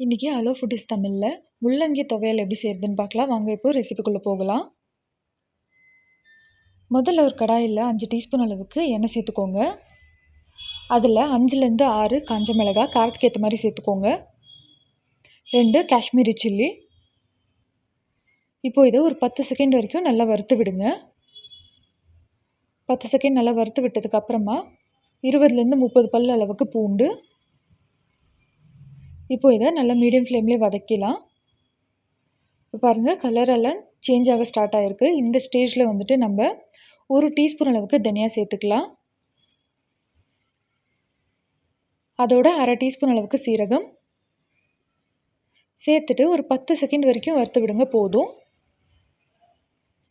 இன்றைக்கி hello foodies தமிழில் முள்ளங்கி துவையல் எப்படி செய்கிறதுன்னு பார்க்கலாம். வாங்க இப்போ ரெசிபிக்குள்ளே போகலாம். முதல்ல ஒரு கடாயில் 5 டீஸ்பூன் அளவுக்கு எண்ணெய் சேர்த்துக்கோங்க. அதில் 5லேருந்து 6 காஞ்ச மிளகாய் காரத்துக்கு ஏற்ற மாதிரி சேர்த்துக்கோங்க. 2 காஷ்மீரி சில்லி. இப்போது இதை ஒரு 10 செகண்ட் வரைக்கும் நல்லா வறுத்து விடுங்க. 10 செகண்ட் நல்லா வறுத்து விட்டதுக்கப்புறமா 20லேருந்து 30 பல் அளவுக்கு பூண்டு. இப்போ இதை நல்லா மீடியம் ஃப்ளேம்லேயே வதக்கிடலாம். இப்போ பாருங்கள், கலரெல்லாம் சேஞ்ச் ஆக ஸ்டார்ட் ஆகிருக்கு. இந்த ஸ்டேஜில் வந்துட்டு நம்ம 1 டீஸ்பூன் அளவுக்கு தனியா சேர்த்துக்கலாம். அதோட 1/2 டீஸ்பூன் அளவுக்கு சீரகம் சேர்த்துட்டு ஒரு 10 செகண்ட் வரைக்கும் வறுத்து விடுங்க போதும்.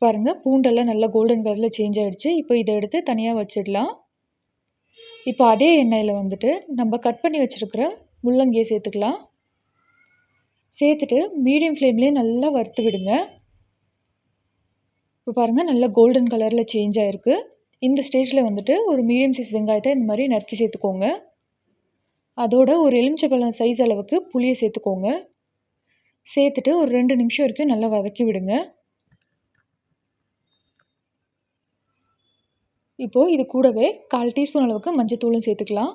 பாருங்கள், பூண்டெல்லாம் நல்லா கோல்டன் கலரில் சேஞ்ச் ஆகிடுச்சு. இப்போ இதை எடுத்து தனியாக வச்சிடலாம். இப்போ அதே எண்ணெயில் வந்துட்டு நம்ம கட் பண்ணி வச்சுருக்கிற முள்ளங்கியை சேர்த்துக்கலாம். சேர்த்துட்டு மீடியம் ஃப்ளேம்லேயே நல்லா வறுத்து விடுங்க. இப்போ பாருங்கள், நல்லா கோல்டன் கலரில் சேஞ்ச் ஆகிருக்கு. இந்த ஸ்டேஜில் வந்துட்டு ஒரு மீடியம் சைஸ் வெங்காயத்தை இந்த மாதிரி நறுக்கி சேர்த்துக்கோங்க. அதோட ஒரு எலுமிச்சைப்பழம் சைஸ் அளவுக்கு புளியை சேர்த்துக்கோங்க. சேர்த்துட்டு ஒரு 2 நிமிஷம் வரைக்கும் நல்லா வதக்கி விடுங்க. இப்போது இது கூடவே 1/4 டீஸ்பூன் அளவுக்கு மஞ்சத்தூளும் சேர்த்துக்கலாம்.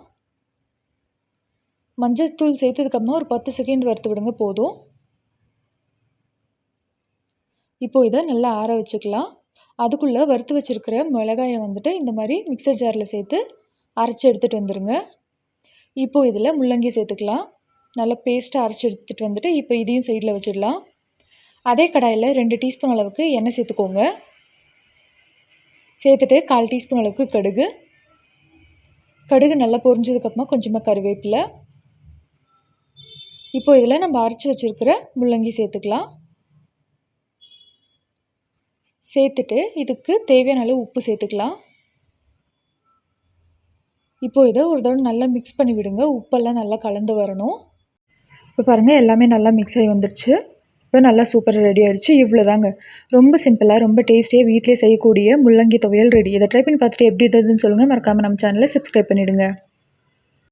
மஞ்சத்தூள் சேர்த்ததுக்கப்புறமா ஒரு 10 செகண்ட் வறுத்து விடுங்க போதும். இப்போது இதை நல்லா ஆற வச்சுக்கலாம். அதுக்குள்ளே வறுத்து வச்சுருக்கிற மிளகாயை வந்துட்டு இந்த மாதிரி மிக்சர் ஜாரில் சேர்த்து அரைச்சி எடுத்துகிட்டு வந்துடுங்க. இப்போது இதில் முள்ளங்கி சேர்த்துக்கலாம். நல்லா பேஸ்ட்டாக அரைச்சி எடுத்துகிட்டு வந்துட்டு இப்போ இதையும் சைடில் வச்சிடலாம். அதே கடாயில் 2 டீஸ்பூன் அளவுக்கு எண்ணெய் சேர்த்துக்கோங்க. சேர்த்துட்டு 1/4 டீஸ்பூன் அளவுக்கு கடுகு நல்லா பொரிஞ்சதுக்கப்புறமா கொஞ்சமாக கருவேப்பிலை. இப்போ இதில் நம்ம அரைச்சி வச்சுருக்கிற முள்ளங்கி சேர்த்துக்கலாம். சேர்த்துட்டு இதுக்கு தேவையான அளவு உப்பு சேர்த்துக்கலாம். இப்போது இதை ஒரு தடவை நல்லா மிக்ஸ் பண்ணி விடுங்க. உப்பெல்லாம் நல்லா கலந்து வரணும். இப்போ பாருங்கள், எல்லாமே நல்லா மிக்ஸ் ஆகி வந்துடுச்சு. இப்போ நல்லா சூப்பராக ரெடி ஆகிடுச்சு. இவ்வளோ தாங்க, ரொம்ப சிம்பிளாக ரொம்ப டேஸ்டியாக வீட்டிலே செய்யக்கூடிய முள்ளங்கி துவையல் ரெடி. இதை ட்ரை பண்ணி பார்த்துட்டு எப்படி இருந்ததுன்னு சொல்லுங்கள். மறக்காமல் நம்ம சேனலை சப்ஸ்கிரைப் பண்ணிவிடுங்க.